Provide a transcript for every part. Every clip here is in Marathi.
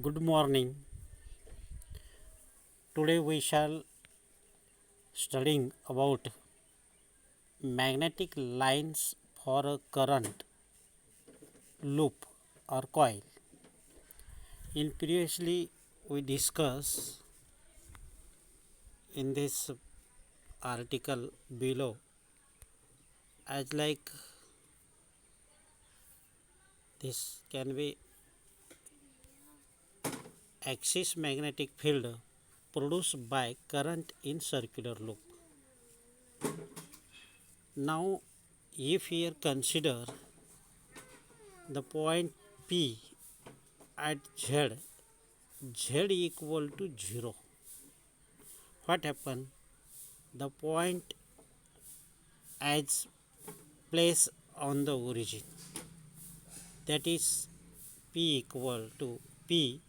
Good morning. Today we shall studying about magnetic lines for a current loop or coil. In previously we discussed in this article below as like this can be axis magnetic field produced by current in circular loop. Now if here consider the point P at Z, Z equal to 0. What happened? The point as placed on the origin, that is P equal to P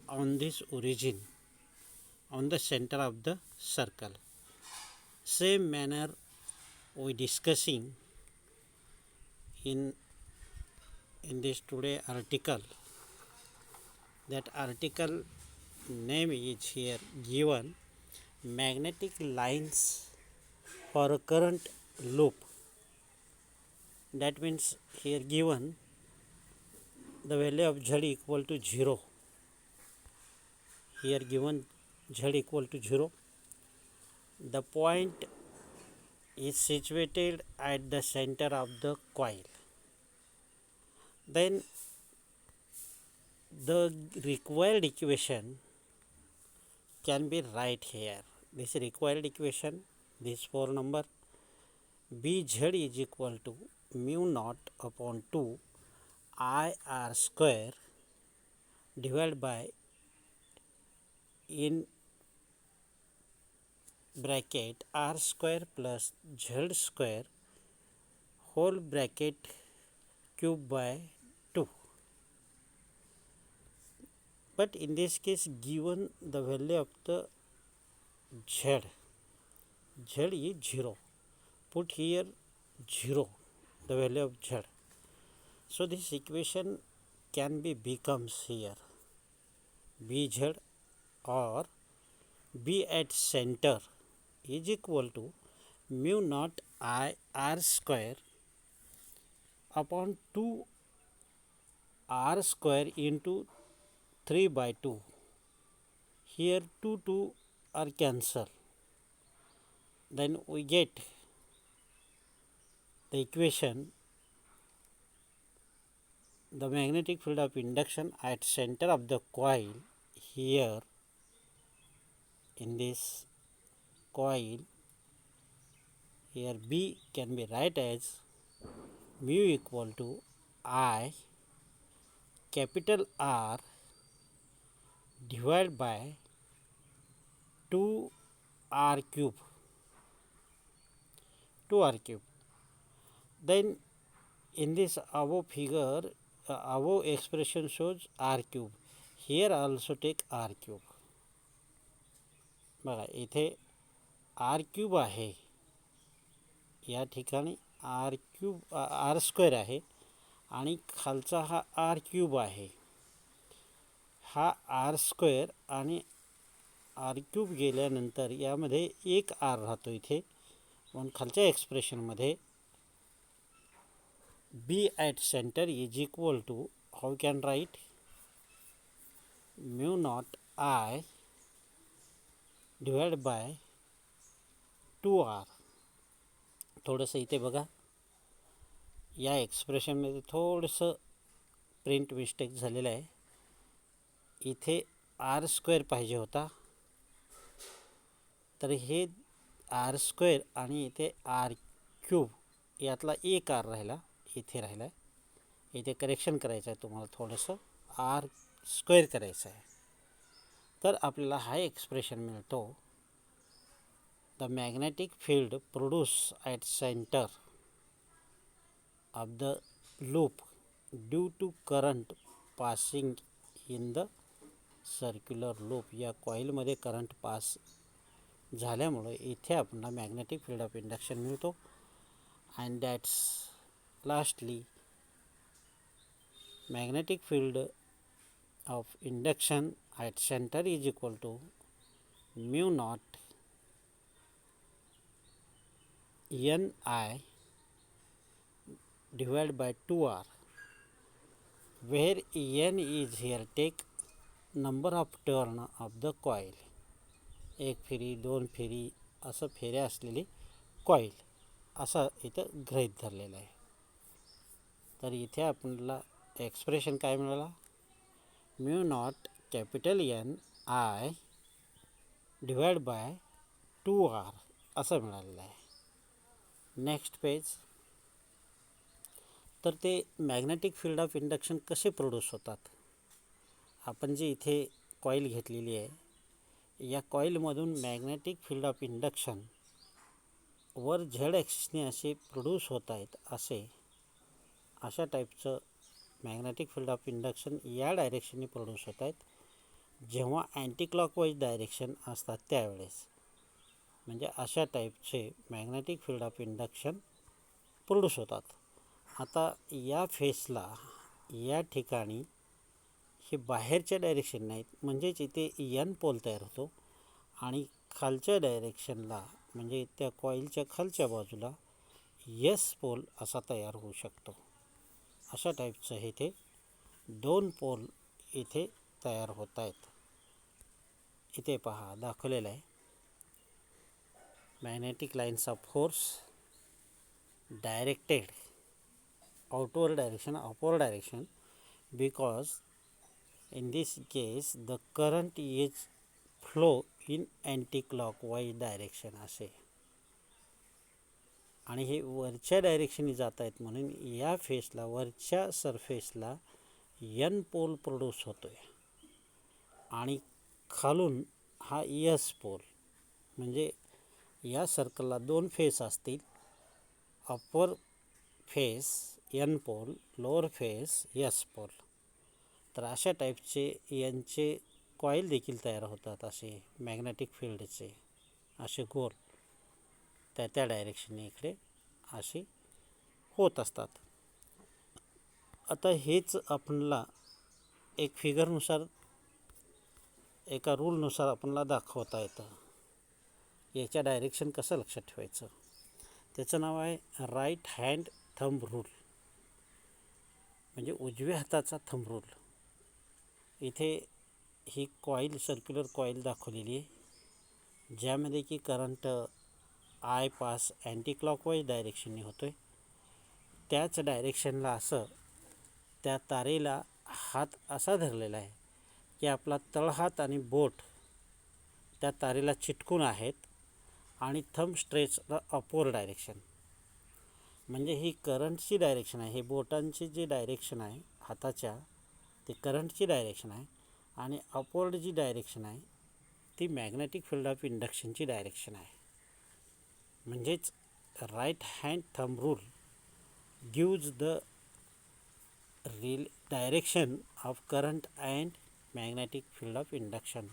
on this origin on the center of the circle. Same manner we discussing in this today article. That article name is here given magnetic lines for a current loop. That means here given the value of Z equal to 0. Here given Z equal to 0. The point is situated at the center of the coil. Then the required equation can be right here. This required equation, this 4 number, Bz is equal to mu naught upon 2 I r square divided by in bracket r square plus z square whole bracket cube by 2. But in this case given the value of the z, z is 0. Put here 0, the value of z. So this equation can be becomes here Bz or B at center is equal to mu naught I r square upon 2 r square into 3 by 2. Here 2 are cancelled. Then we get the equation the magnetic field of induction at center of the coil here in this coil. Here B can be write as mu equal to I capital R divided by 2 R cube. Then in this above figure above expression shows R cube. Here also take R cube. बघा इथे R cube आहे, या ठिकाणी R cube R square आहे आणि खालचा हा R cube आहे. हा R square आणि R cube गेल्यानंतर यामध्ये एक R राहतो इथे, म्हणून खालच्या एक्सप्रेशनमध्ये B at center is equal to, how can write, mu naught I divided by 2R. थोडंसं इथे बघा या एक्सप्रेशनमध्ये थोडंसं प्रिंट मिस्टेक झालेलं आहे. इथे R स्क्वेअर पाहिजे होता, तर हे R स्क्वेअर आणि इथे R क्यूब यातला एक R राहिला, इथे राहिला आहे. इथे करेक्शन करायचं आहे तुम्हाला, थोडंसं R स्क्वेअर करायचं आहे. तर आपल्याला हा एक्सप्रेशन मिळतो the magnetic field produce at centre of the loop due to current passing in the circular loop. या कॉईलमध्ये करंट पास झाल्यामुळे इथे आपल्याला मॅग्नेटिक फील्ड ऑफ इंडक्शन मिळतो. And that's lastly magnetic field of induction at center is equal to mu naught Ni divided by 2r, where N is here take number of turn of the coil. एक फेरी, दोन फेरी असं फेऱ्या असलेली कॉईल असं इथं गृहीत धरलेलं आहे. तर इथे आपल्याला एक्सप्रेशन काय मिळाला, mu naught capital N I divide by 2r असं मिळालेलं आहे. Next page. तर ते मॅग्नेटिक फील्ड ऑफ इंडक्शन कसे प्रोड्यूस होतात. आपण जी इथे कॉईल घेतलेली आहे, या कॉईलमधून मॅग्नेटिक फील्ड ऑफ इंडक्शन वर झेड ॲक्सिसने असे प्रोड्यूस होत आहेत. अशा टाईपचं मॅग्नेटिक फील्ड ऑफ इंडक्शन या डायरेक्शनने प्रोड्यूस होत आहेत. जेव्हा अँटी क्लॉकवाईज डायरेक्शन असतात त्यावेळेस, म्हणजे अशा टाईपचे magnetic field of induction produce होतात. आता या फेसला या ठिकाणी हे बाहेरच्या डायरेक्शन नाहीत, म्हणजेच इथे N पोल तयार होतो आणि खालच्या डायरेक्शनला म्हणजे त्या कॉईलच्या खालच्या बाजूला S पोल असा तयार होऊ शकतो. अशा टाईपचं इथे दोन पोल इथे तयार होत आहेत. इथे पहा दाखवलेलं आहे, magnetic lines of force directed outward direction, upward direction, because in this case the current is flow in anti-clockwise direction असे. आणि हे वरच्या डायरेक्शनने जात आहेत म्हणून या फेसला, वरच्या सरफेसला N पोल प्रोड्यूस होतो आहे आणि खालून हा S पोल. म्हणजे या सर्कलला दोन फेस असतील, upper face N pole, lower face S pole. तर अशा टाईपचे यांचे कॉईल देखील तयार होतात, असे मॅग्नेटिक फील्डचे असे गोल त्या डायरेक्शनने इकडे असे होत असतात. आता हेच आपल्याला एक फिगरनुसार, एका रूलनुसार आपल्याला दाखवता येतं. याच्या डायरेक्शन कसं लक्षात ठेवायचं, त्याचं नाव आहे राईट हँड थंब रूल, म्हणजे उजव्या हाताचा थंब रूल. इथे ही कॉईल, सर्क्युलर कॉईल दाखवलेली आहे, ज्यामध्ये की current I pass anti clockwise डायरेक्शनने होतो आहे. त्याच डायरेक्शनला असं त्या तारेला हात असा धरलेला आहे की आपला तळहात आणि बोट त्या तारेला चिटकून आहेत आणि थंब स्ट्रेचला अपवर्ड डायरेक्शन. म्हणजे ही करंटची डायरेक्शन आहे, हे बोटांची जी डायरेक्शन आहे हाताच्या, ते करंटची डायरेक्शन आहे आणि अपवर्ड जी डायरेक्शन आहे ती मॅग्नेटिक फील्ड ऑफ इंडक्शनची डायरेक्शन आहे. म्हणजेच right hand thumb rule gives the direction of current and magnetic field of induction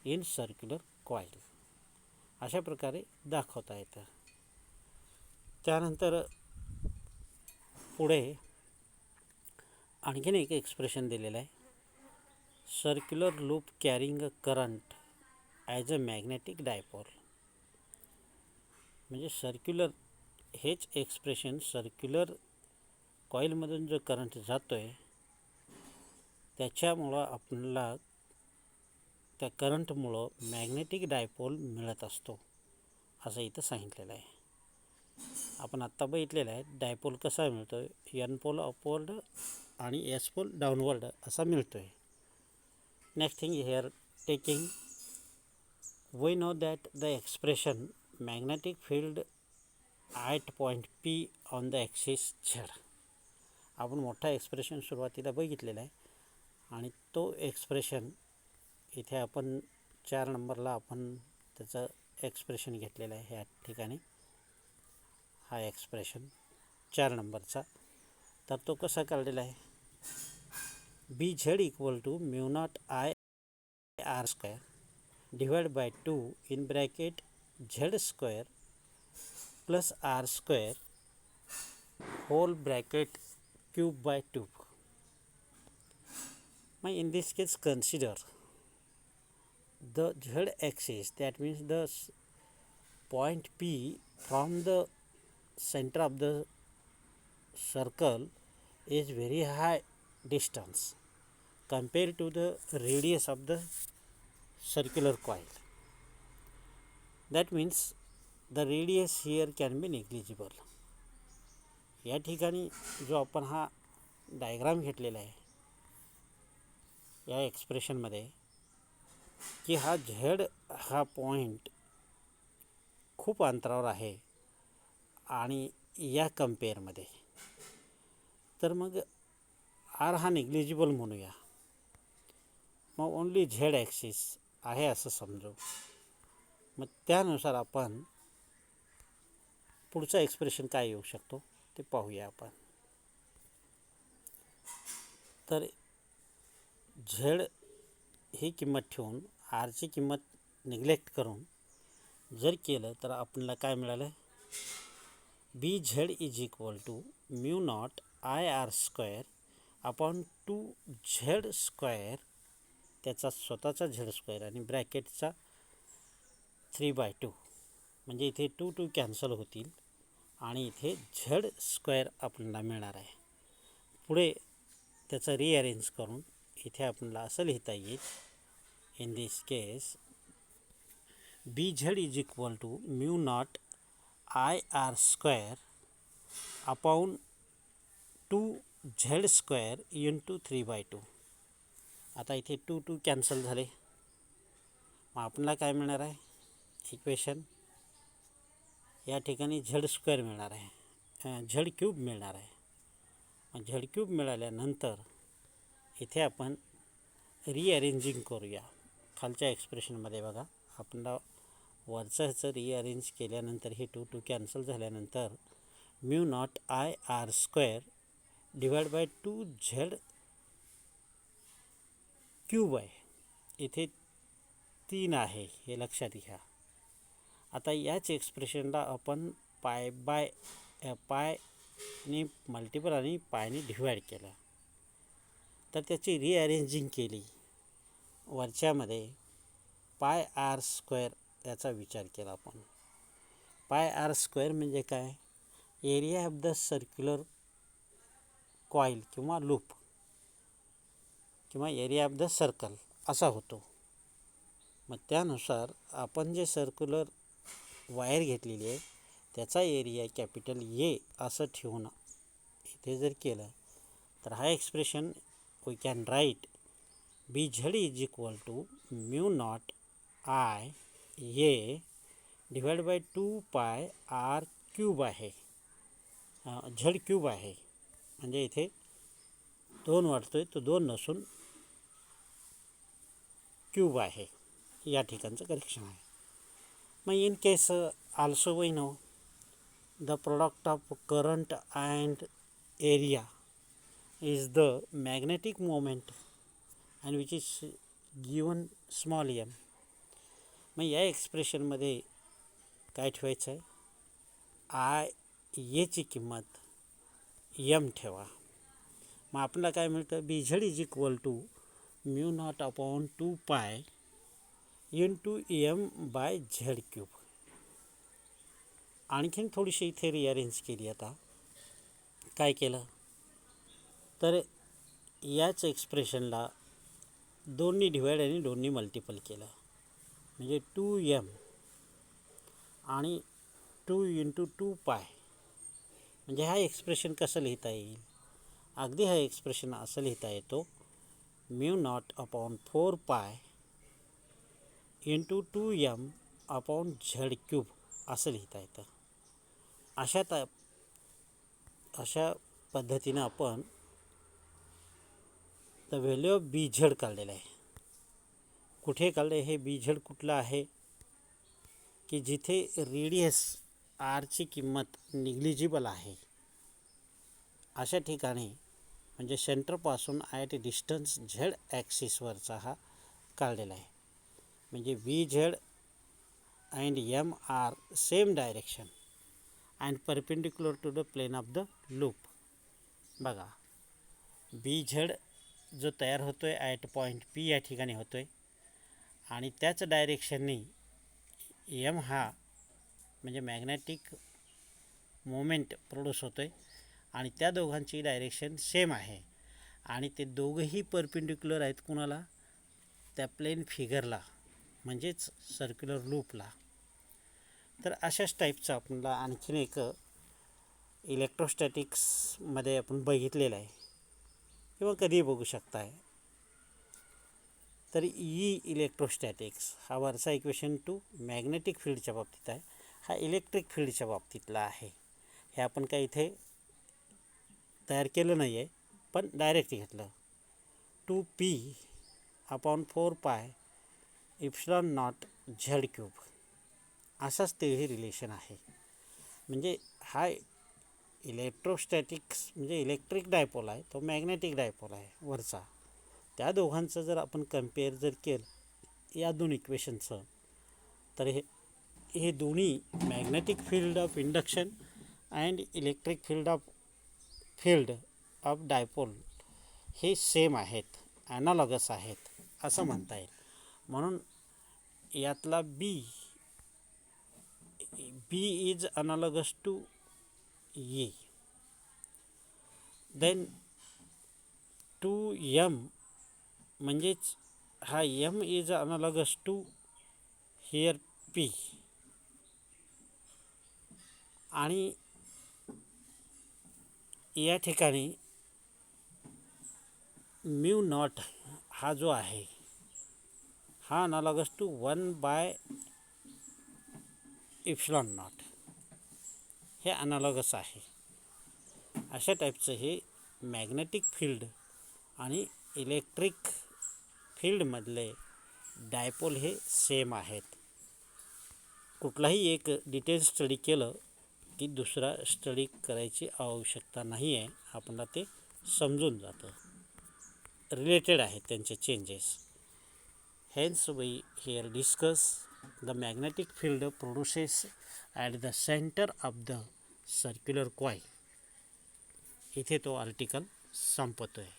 in circular coil. अशा प्रकारे दाखवता येतं. त्यानंतर पुढे आणखीन एक एक्सप्रेशन दिलेलं आहे, circular loop carrying a current as a magnetic dipole. म्हणजे सर्क्युलर हेच एक्सप्रेशन, सर्क्युलर कॉईलमधून जो करंट जातो आहे त्याच्यामुळं आपल्याला त्या करंटमुळं मॅग्नेटिक डायपोल मिळत असतो, असं इथं सांगितलेलं आहे. आपण आत्ता बघितलेलं आहे डायपोल कसा मिळतो, N पोल अपवर्ड आणि S पोल डाऊनवर्ड असा मिळतो आहे. Next thing here taking, we know that the expression magnetic field at point P on the axis Z. आपण मोठा एक्सप्रेशन सुरुवातीला बघितलेला आहे आणि तो एक्सप्रेशन इथे आपण 4 नंबरला आपण त्याचं एक्सप्रेशन घेतलेलं आहे. ह्या ठिकाणी हा एक्सप्रेशन 4 नंबरचा. तर तो कसा काढलेला आहे, BZ equal to mu not I/R² divide by 2 in bracket Z² plus R² whole bracket cube by 2. मग in this case consider the z axis, that means the point P from the center of the circle is very high distance compared to the radius of the circular coil. That means the radius here can be negligible. या ठिकाणी जो आपण हा डायग्राम घेतलेला आहे या एक्सप्रेशनमध्ये की हा झेड हा पॉईंट खूप अंतरावर आहे आणि या कंपेअरमध्ये, तर मग आर हा निग्लिजिबल म्हणूया. मग ओन्ली झेड ॲक्सिस आहे असं समजू. मग त्यानुसार आपण पुढचं एक्सप्रेशन काय येऊ शकतो ते पाहूया आपण. तर झेड ही किंमत ठेवून आरची किंमत निग्लेक्ट करून जर केलं तर आपल्याला काय मिळालं, B Z is equal to mu not I R square upon 2z square, त्याचा स्वतःचा झेड स्क्वेअर आणि ब्रॅकेटचा 3/2, म्हणजे इथे 2 2 कॅन्सल होतील आणि इथे झेड स्क्वेअर आपल्याला मिळणार आहे. पुढे त्याचं रिअरेंज करून इथे आपल्याला असं लिहिता येईल, in this case B Z is equal to mu not I R square upon 2z square into 3/2. आता इथे 2 2 कॅन्सल झाले. मग आपल्याला काय मिळणार आहे, इक्वेशन या ठिकाणी झेड स्क्वेअर मिळणार आहे, झेड क्यूब मिळणार आहे. मग झेड क्यूब मिळाल्यानंतर इथे आपण रिअरेंजिंग करूया. खालच्या एक्सप्रेशनमध्ये बघा, आपल्याला वरचं ह्याचं रिअरेंज केल्यानंतर हे 2 2 कॅन्सल झाल्यानंतर mu not I R square divide by 2z cube आहे. इथे 3 आहे हे लक्षात घ्या. आता याच एक्सप्रेशनला आपण पायने मल्टिपल आणि पायने डिवाइड केलं, तर त्याची रिअरेंजिंग केली. वरच्यामध्ये पाय आर स्क्वेअर याचा विचार केला आपण. पाय आर स्क्वेअर म्हणजे काय, area of the circular coil किंवा लूप किंवा एरिया ऑफ द सर्कल असा होतो. मग त्यानुसार आपण जे सर्क्युलर वायर घेतलेली आहे त्याचा एरिया कॅपिटल ए असं ठेवून इथे जर केलं तर हा expression we can write B Z is equal to mu not I A divide by 2 R cube आहे, झेड क्यूब आहे. म्हणजे इथे 2 वाटतोय तो 2 नसून क्यूब आहे, या ठिकाणचं करेक्शन आहे. मग in case also we know the product of current and area is the magnetic moment and which is given small M. मग या एक्सप्रेशनमध्ये काय ठेवायचं आहे, आय एची किंमत एम ठेवा. मग आपल्याला काय मिळतं, B Z is equal to mu not upon 2 into m by z cube. आणखीन थोडीशी इथे रिअरेंज केली. आता काय केलं तर याच एक्सप्रेशनला 2नी डिवाइड आणि 2नी मल्टिपल केलं, म्हणजे 2m आणि 2 इंटू 2 म्हणजे हा एक्सप्रेशन कसं लिहिता येईल, अगदी हा एक्सप्रेशन असं लिहिता येतो, mu not upon 4 into 2m upon Z cube असं लिहिता येतं. अशा पद्धतीनं आपण the value of B Z काढलेलं आहे. कुठे काढलं हे बी झेड कुठलं आहे की जिथे रेडियस आरची किंमत निग्लिजिबल आहे अशा ठिकाणी, म्हणजे सेंटरपासून ॲट डिस्टन्स झेड ॲक्सिसवरचा हा काढलेला आहे. म्हणजे B z and m are same direction and perpendicular to the plane of the loop. बघा, बी झेड जो तयार होतो आहे ॲट पॉईंट पी या ठिकाणी होतो आहे आणि त्याच डायरेक्शननी एम हा म्हणजे मॅग्नेटिक मोमेंट प्रोड्यूस होतो आहे आणि त्या दोघांची डायरेक्शन सेम आहे आणि ते दोघंही परपेंडिक्युलर आहेत कुणाला, त्या प्लेन फिगरला म्हणजेच सर्क्युलर लूपला. तर अशाच टाईपचं आपल्याला आणखीन एक इलेक्ट्रोस्टॅटिक्समध्ये आपण बघितलेलं आहे किंवा कधीही बघू शकताय. तर इलेक्ट्रोस्टॅटिक्स हा वरचा इक्वेशन टू मॅग्नेटिक फील्डच्या बाबतीत आहे, हा इलेक्ट्रिक फील्डच्या बाबतीतला आहे. हे आपण काही इथे तयार केलं नाही आहे पण डायरेक्ट घेतलं. 2p/4πε0 z³ असाच तेही रिलेशन आहे. म्हणजे हा इलेक्ट्रोस्टॅटिक्स म्हणजे इलेक्ट्रिक डायपोल आहे, तो मॅग्नेटिक डायपोल आहे वरचा. त्या दोघांचं जर आपण कम्पेअर जर केलं या दोन इक्वेशनचं तर हे दोन्ही magnetic field of induction and electric field of dipole हे सेम आहेत, ॲनालॉगस आहेत असं म्हणता येईल. म्हणून यातला B is analogous to E. Then 2m म्हणजेच हा m is analogous to here p आणि या ठिकाणी म्यू नॉट हा जो आहे हा अनालॉगस टू 1/ε0 हे अनालॉगस आहे. अशा टाईपचं हे मॅग्नेटिक फील्ड आणि इलेक्ट्रिक फील्डमधले डायपोल हे सेम आहेत. कुठलाही एक डिटेल स्टडी केलं की दुसरा स्टडी करायची आवश्यकता नाही आहे, आपल्याला ते समजून जातं. रिलेटेड आहेत त्यांचे changes. Hence we here discuss the magnetic field produces at the centre of the circular coil. इथे तो आर्टिकल संपतो आहे.